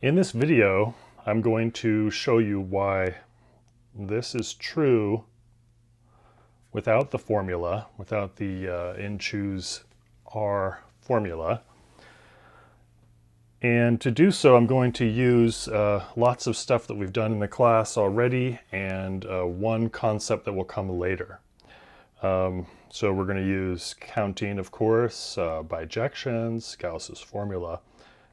In this video, I'm going to show you why this is true without the formula, without the nChooseR formula. And to do so, I'm going to use lots of stuff that we've done in the class already and one concept that will come later. So we're going to use counting, of course, bijections, Gauss's formula,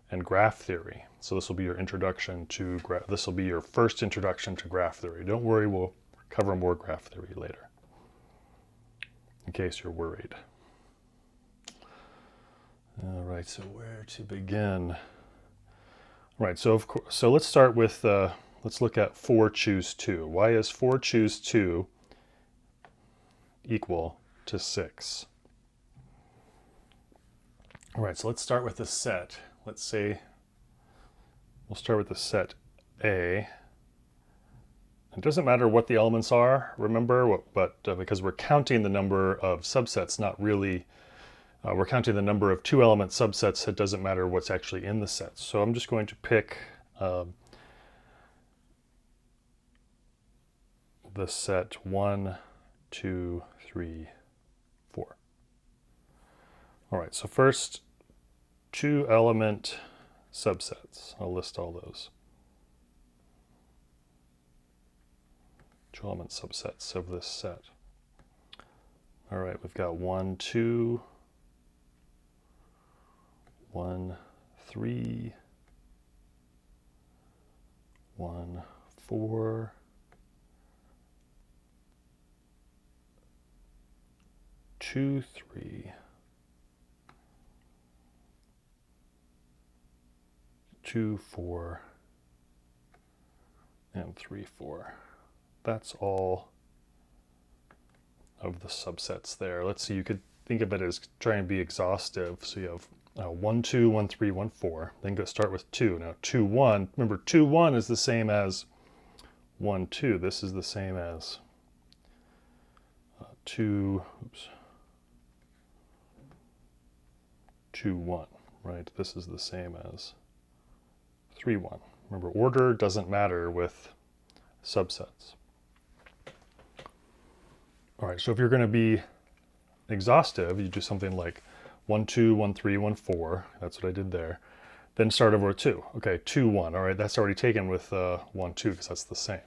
and graph theory. So this will be your introduction to this will be your first introduction to graph theory. Don't worry, we'll cover more graph theory later, in case you're worried. All right, so where to begin? All right, so let's start with let's look at 4 choose 2. Why is 4 choose 2 equal to 6? All right, so let's start with the set. Let's say we'll start with the set A. It doesn't matter what the elements are, remember, but because we're counting the number of subsets, not really, we're counting the number of 2-element subsets, it doesn't matter what's actually in the set. So I'm just going to pick the set 1, 2, 3, 4. All right, so first, 2-element subsets. I'll list all those. 2-element subsets of this set. All right, we've got 1, 2, 1, 3, 1, 4, 2, 3, 2, 4, and 3, 4. That's all of the subsets there. Let's see, you could think of it as trying to be exhaustive. So you have 1, 2, 1, 3, 1, 4. Then go start with 2. Now 2, 1. Remember, 2, 1 is the same as 1, 2. This is the same as 2, 1, right? This is the same as 3, 1. Remember, order doesn't matter with subsets. All right, so if you're going to be exhaustive, you do something like 1, 2, 1, 3, 1, 4. That's what I did there. Then start over with 2. Okay, 2, 1. All right, that's already taken with 1, 2 because that's the same.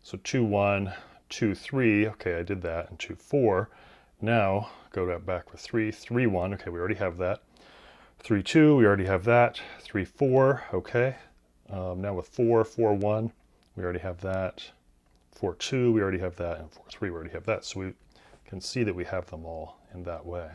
So 2, 1, 2, 3. Okay, I did that. And 2, 4. Now go back with 3, 3, 1. Okay, we already have that. 3, 2. We already have that. 3, 4. Okay. Now with 4, 4, 1. We already have that. 4, 2. We already have that. And 4, 3. We already have that. So we can see that we have them all in that way.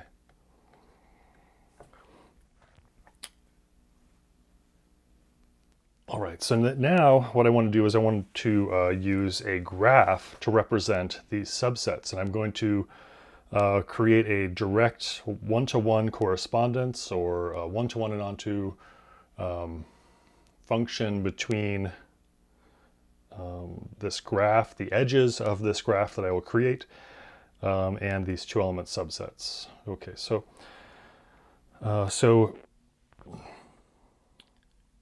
All right, so now what I want to do is I want to use a graph to represent these subsets. And I'm going to create a direct one-to-one correspondence or one-to-one and onto function between this graph, the edges of this graph that I will create, and these 2-element subsets. Okay, so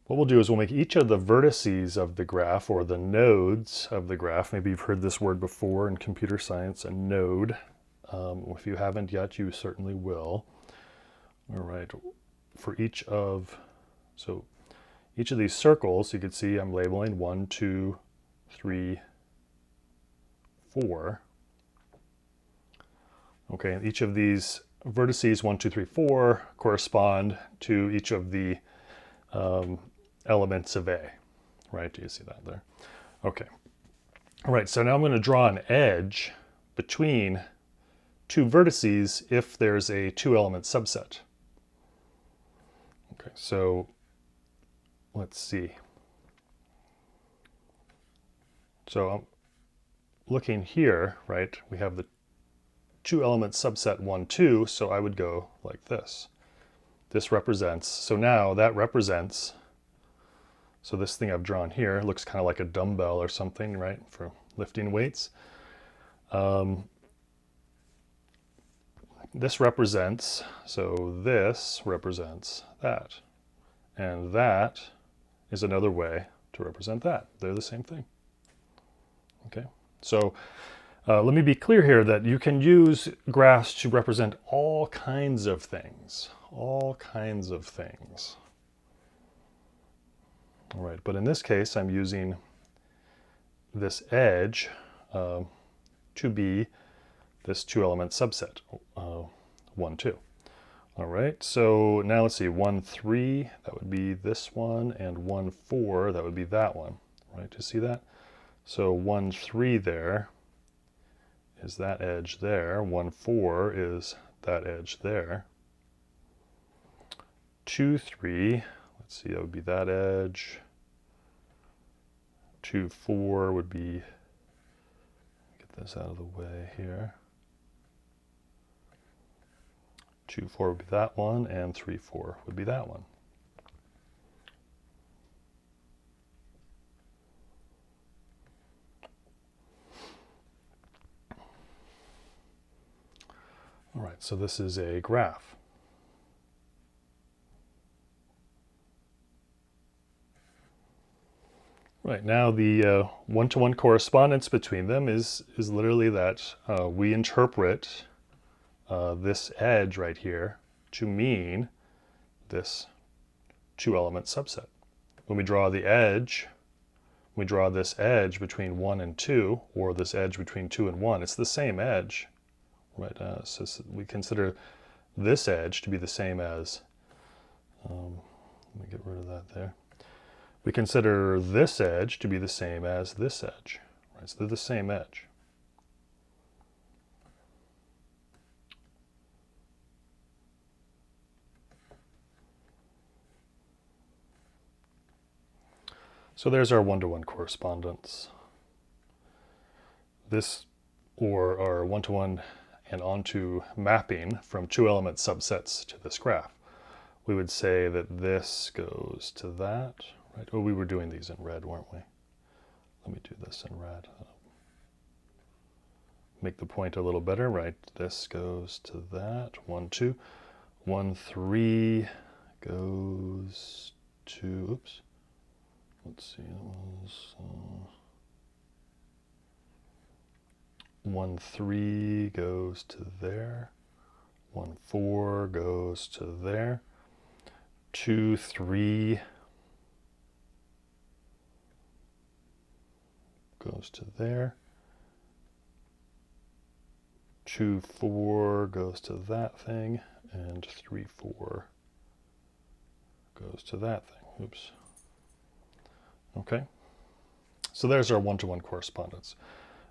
what we'll do is we'll make each of the vertices of the graph, or the nodes of the graph. Maybe you've heard this word before in computer science, a node. If you haven't yet, you certainly will. All right, for each of these circles, you can see I'm labeling 1, 2, 3, 4. Okay, and each of these vertices, 1, 2, 3, 4, correspond to each of the elements of A, right? Do you see that there? Okay. All right, so now I'm going to draw an edge between 2 vertices if there's a 2-element subset. Okay, so let's see. So I'm looking here, right? We have the 2-element subset 1, 2, so I would go like this. This represents, so now that represents, so this thing I've drawn here looks kind of like a dumbbell or something, right, for lifting weights. This represents, so this represents that. And that is another way to represent that. They're the same thing. Okay, so let me be clear here that you can use graphs to represent all kinds of things. All kinds of things. All right, but in this case, I'm using this edge to be this two-element subset, 1, 2. All right, so now let's see, 1, 3, that would be this one, and 1, 4, that would be that one, right? Do you see that? So 1, 3 there is that edge there. 1, 4 is that edge there. 2, 3, let's see, that would be that edge. 2, 4 would be, get this out of the way here. 2, 4 would be that one, and 3, 4 would be that one. All right, so this is a graph. Right, now the one-to-one correspondence between them is literally that we interpret this edge right here to mean this two-element subset. When we draw the edge, we draw this edge between 1 and 2, or this edge between 2 and 1. It's the same edge, right? So we consider this edge to be the same as, let me get rid of that there. We consider this edge to be the same as this edge, right? So they're the same edge. So there's our one-to-one correspondence. This, or our one-to-one and onto mapping from two-element subsets to this graph. We would say that this goes to that, right? Oh, we were doing these in red, weren't we? Let me do this in red. Make the point a little better, right? This goes to that. 1, 2. 1, 3 goes to, oops. Let's see, it was 1, 3 goes to there. 1, 4 goes to there. 2, 3 goes to there. 2, 4 goes to that thing, and 3, 4 goes to that thing. Oops. Okay, so there's our one-to-one correspondence,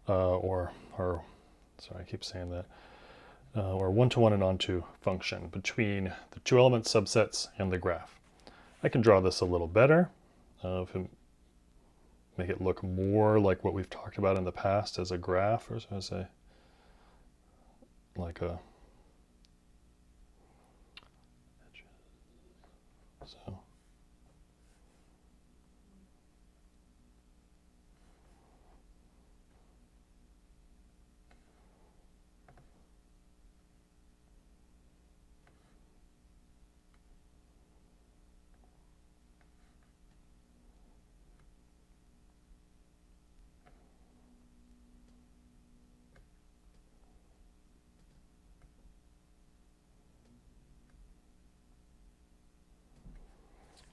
or sorry, I keep saying that, or one-to-one and onto function between the two-element subsets and the graph. I can draw this a little better, make it look more like what we've talked about in the past as a graph, or as a, like a, so.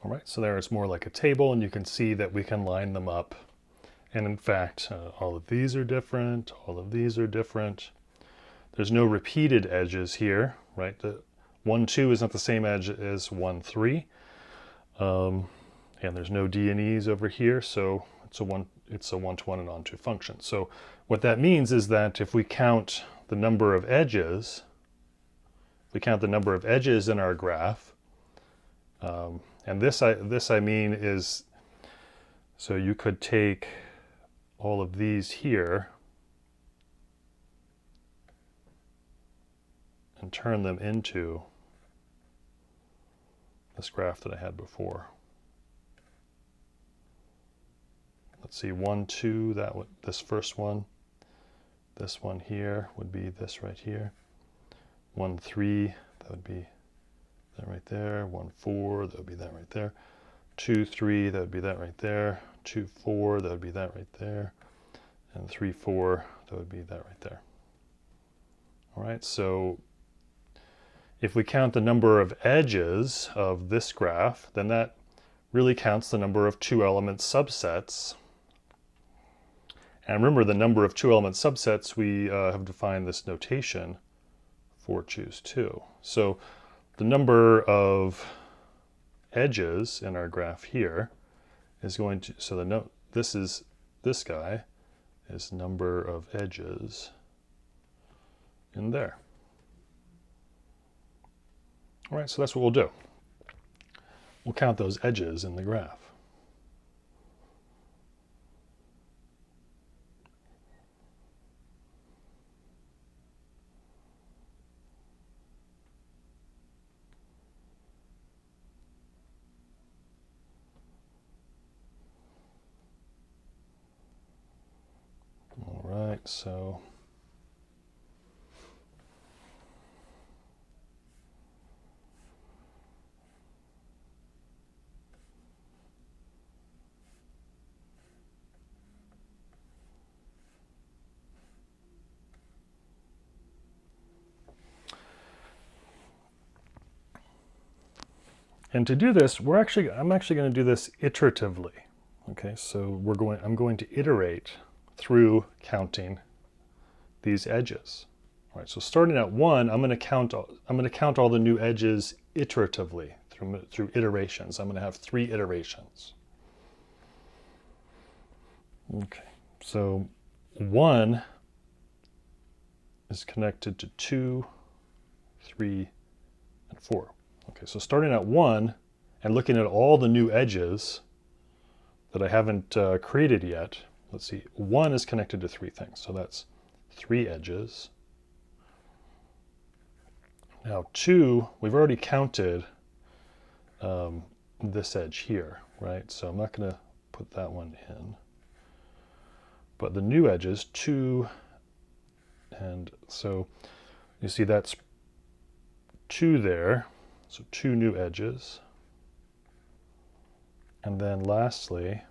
All right, so there it's more like a table, and you can see that we can line them up. And in fact, all of these are different, all of these are different. There's no repeated edges here, right? The 1, 2 is not the same edge as 1, 3. And there's no D and E's over here, so it's a one-to-one and onto function. So what that means is that if we count the number of edges, if we count the number of edges in our graph, and this I mean is, so you could take all of these here and turn them into this graph that I had before. Let's see, 1, 2, this first one. This one here would be this right here. 1, 3, that would be that right there. 1, 4, that would be that right there. 2, 3, that would be that right there. 2, 4, that would be that right there. And 3, 4, that would be that right there. All right, so if we count the number of edges of this graph, then that really counts the number of two-element subsets. And remember, the number of two-element subsets, we have defined this notation for choose 2. So the number of edges in our graph here is going to, so this guy is number of edges in there. All right, so that's what we'll do. We'll count those edges in the graph. All right, so and to do this, I'm actually going to do this iteratively. Okay, so I'm going to iterate through counting these edges. All right, so starting at 1, I'm going to count all the new edges iteratively through iterations. I'm going to have 3 iterations. Okay, so 1 is connected to 2, 3, and 4. Okay, so starting at 1 and looking at all the new edges that I haven't created yet, let's see, 1 is connected to 3 things, so that's 3 edges. Now 2, we've already counted this edge here, right? So I'm not going to put that one in. But the new edges, 2, and so you see that's 2 there, so 2 new edges. And then lastly,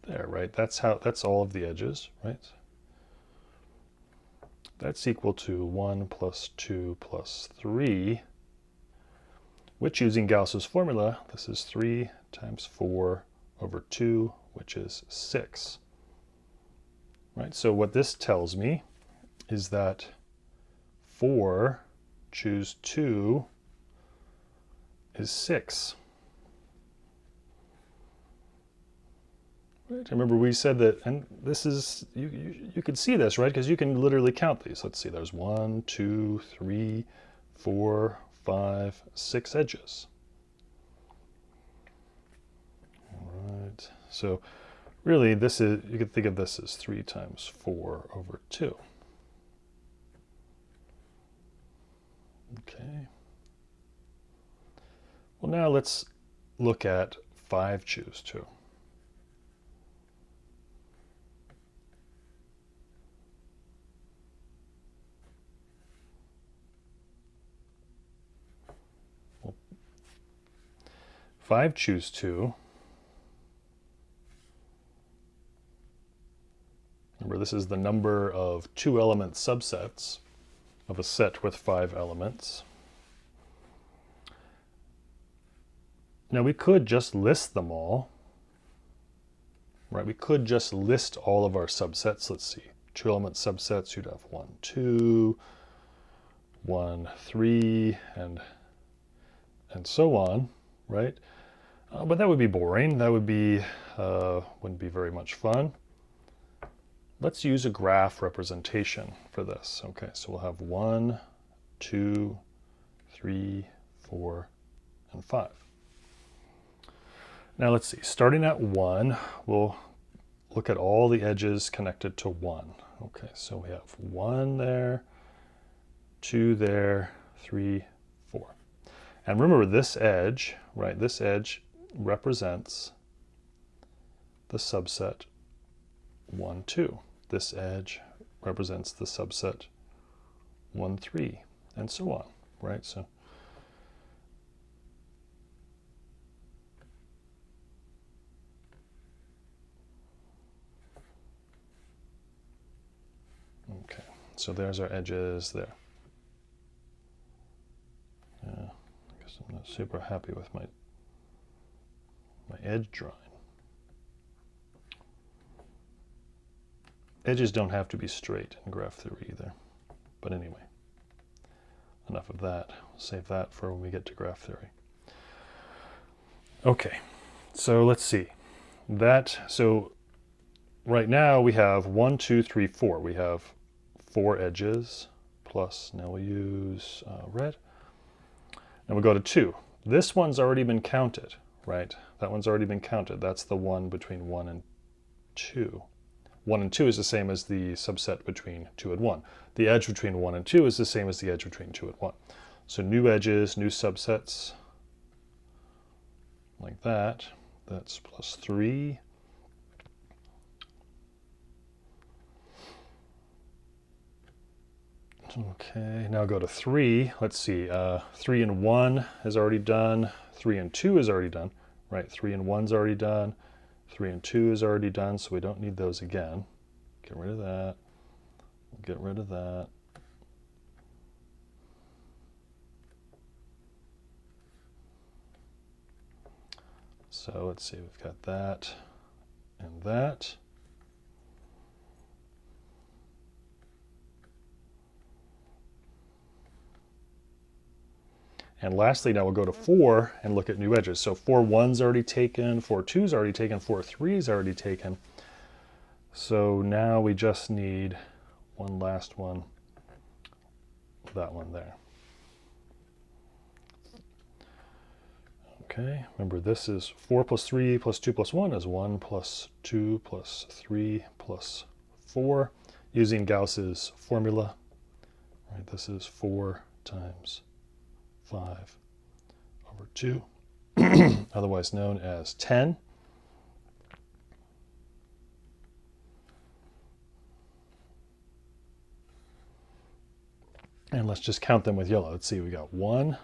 there, right? That's all of the edges, right? That's equal to 1 plus 2 plus 3, which using Gauss's formula, this is 3 times 4 over 2, which is 6. Right, so what this tells me is that 4 choose 2 is 6. Right, remember we said that, and this is, you can see this, right? Because you can literally count these. Let's see, there's 1, 2, 3, 4, 5, 6 edges. All right, so really, you could think of this as 3 times 4 over 2. Okay. Well, now let's look at 5 choose 2. Well, 5 choose 2. Remember, this is the number of two-element subsets of a set with 5 elements. Now we could just list them all, right? We could just list all of our subsets. Let's see, two-element subsets, you'd have 1, 2, 1, 3, and so on, right? But that would be boring. That would be wouldn't be very much fun. Let's use a graph representation for this. Okay, so we'll have 1, 2, 3, 4, and 5. Now let's see, starting at 1, we'll look at all the edges connected to 1. Okay, so we have 1 there, 2 there, 3, 4. And remember this edge, right, this edge represents the subset 1, 2. This edge represents the subset 1, 3, and so on, right? So So there's our edges there. I guess I'm not super happy with my edge drawing. Edges don't have to be straight in graph theory either. But anyway, enough of that. We'll save that for when we get to graph theory. Okay, so let's see. So right now we have 1, 2, 3, 4. We have 4 edges plus, now we'll use red. And we'll go to 2. This one's already been counted, right? That one's already been counted. That's the one between 1 and 2. 1 and 2 is the same as the subset between 2 and 1. The edge between 1 and 2 is the same as the edge between 2 and 1. So new edges, new subsets, like that. That's plus 3. Okay, now go to 3. Let's see, 3 and 1 is already done. 3 and 2 is already done, right? 3 and 1's already done. 3 and 2 is already done, so we don't need those again. Get rid of that. Get rid of that. So let's see, we've got that and that. And lastly, now we'll go to 4 and look at new edges. So 4, 1's already taken, 4, 2's already taken, 4, 3's already taken. So now we just need one last one, that one there. Okay, remember this is 4 plus 3 plus 2 plus 1 is 1 plus 2 plus 3 plus 4. Using Gauss's formula, right, this is 4 times 5 over 2, otherwise known as 10. And let's just count them with yellow. Let's see, we got 1,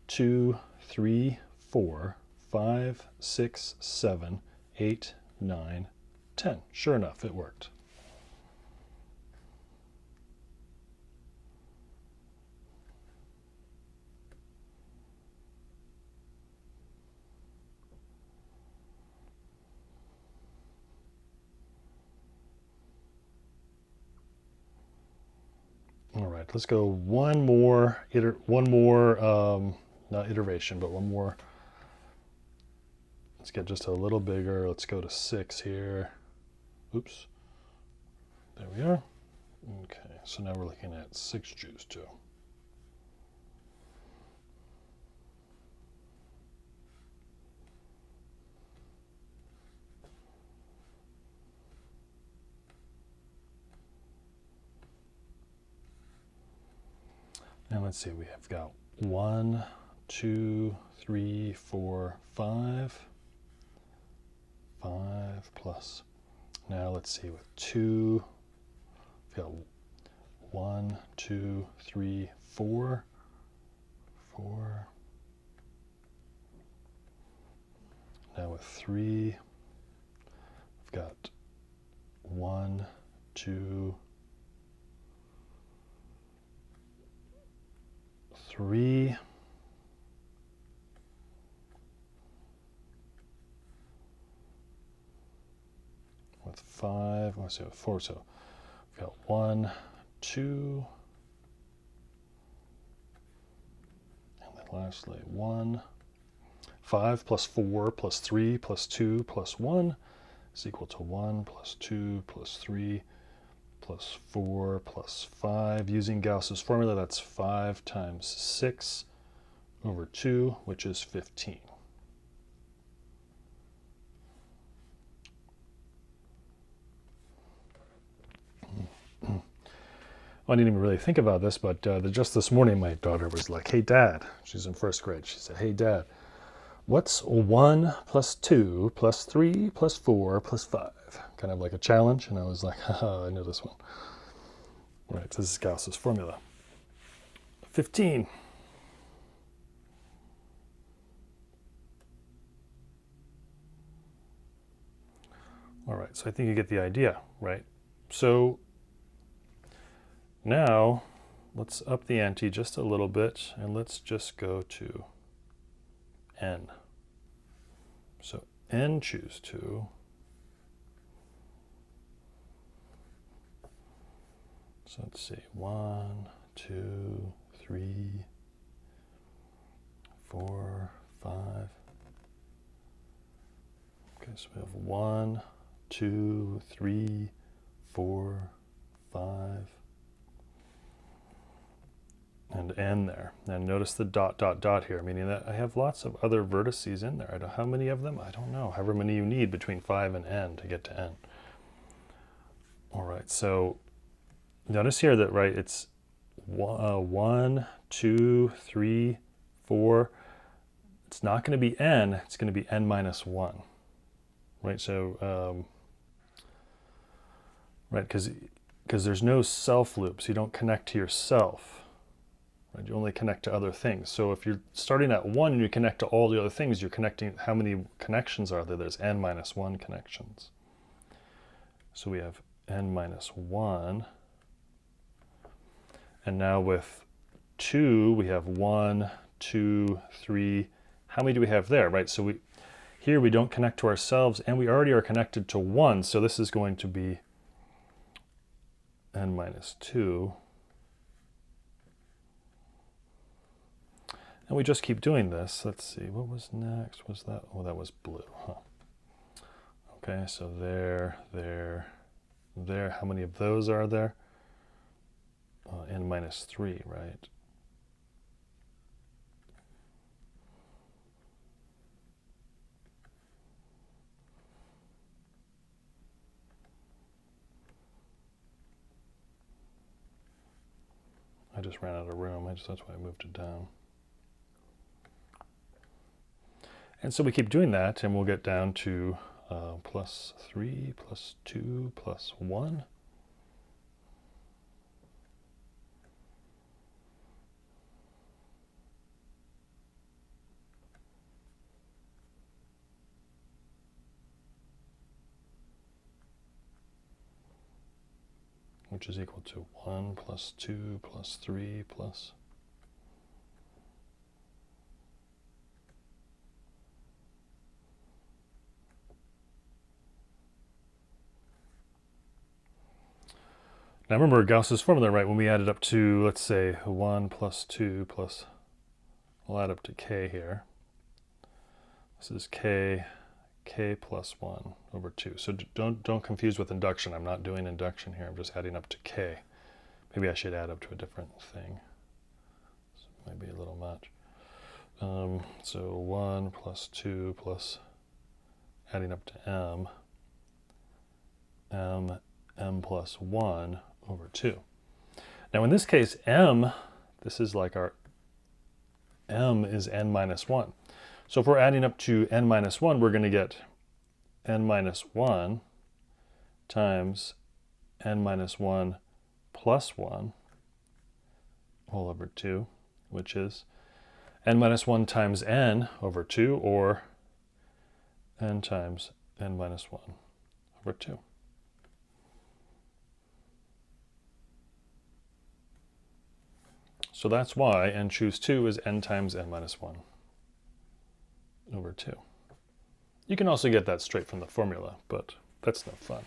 2, 3, 4, 5, 6, 7, 8, 9, 10. Sure enough, it worked. All right, let's go one more, not iteration, but one more. Let's get just a little bigger. Let's go to 6 here. Oops. There we are. Okay, so now we're looking at 6 Jews too. And let's see, we have got 1, 2, 3, 4, 5. 5 plus. Now let's see, with 2, we've got 1, 2, 3, 4. 4. Now with 3, we've got 1, 2, 3. With 5, let's see, with 4, so we've got 1, 2, and then lastly 1. 5 plus 4 plus 3 plus 2 plus 1 is equal to 1 plus 2 plus 3 plus 4 plus 5. Using Gauss's formula, that's 5 times 6 over 2, which is 15. I didn't even really think about this, but just this morning my daughter was like, hey Dad, she's in 1st grade, she said, hey Dad, what's 1 plus 2 plus 3 plus 4 plus 5? Kind of like a challenge, and I was like, haha, I know this one. Right, so this is Gauss's formula. 15. All right, so I think you get the idea, right? So Now, let's up the ante just a little bit, and let's just go to n. So n choose 2. So let's see, 1, 2, 3, 4, 5. Okay, so we have 1, 2, 3, 4, 5, and n there. And notice the dot, dot, dot here, meaning that I have lots of other vertices in there. How many of them? I don't know. However many you need between 5 and n to get to n. All right, so notice here that, right, it's 1, 2, 3, 4. It's not going to be n, it's going to be n minus 1. Right, so, right, because there's no self loops. You don't connect to yourself. Right, you only connect to other things. So if you're starting at 1 and you connect to all the other things, you're connecting, how many connections are there? There's n minus 1 connections. So we have n minus 1. And now with 2, we have 1, 2, 3. How many do we have there, right? So here we don't connect to ourselves, and we already are connected to 1, so this is going to be n minus 2. And we just keep doing this. Let's see, what was next? Was that, oh, that was blue, huh? Okay, so there, there, there. How many of those are there? N minus 3, right? I just ran out of room. That's why I moved it down. And so we keep doing that, and we'll get down to plus 3, plus 2, plus 1. Which is equal to 1 plus 2 plus 3 plus. Now remember Gauss's formula, right? When we add it up to, let's say, 1 plus 2 plus, we'll add up to k here. This is k plus 1 over 2. So don't confuse with induction. I'm not doing induction here. I'm just adding up to k. Maybe I should add up to a different thing. So it might be a little much. So 1 plus 2 plus adding up to m plus 1 over 2. Now in this case, this is like our m is n minus 1. So if we're adding up to n minus 1, we're going to get n minus 1 times n minus 1 plus 1 all over 2, which is n minus 1 times n over 2, or n times n minus 1 over 2. So that's why n choose 2 is n times n minus 1 over 2. You can also get that straight from the formula, but that's no fun.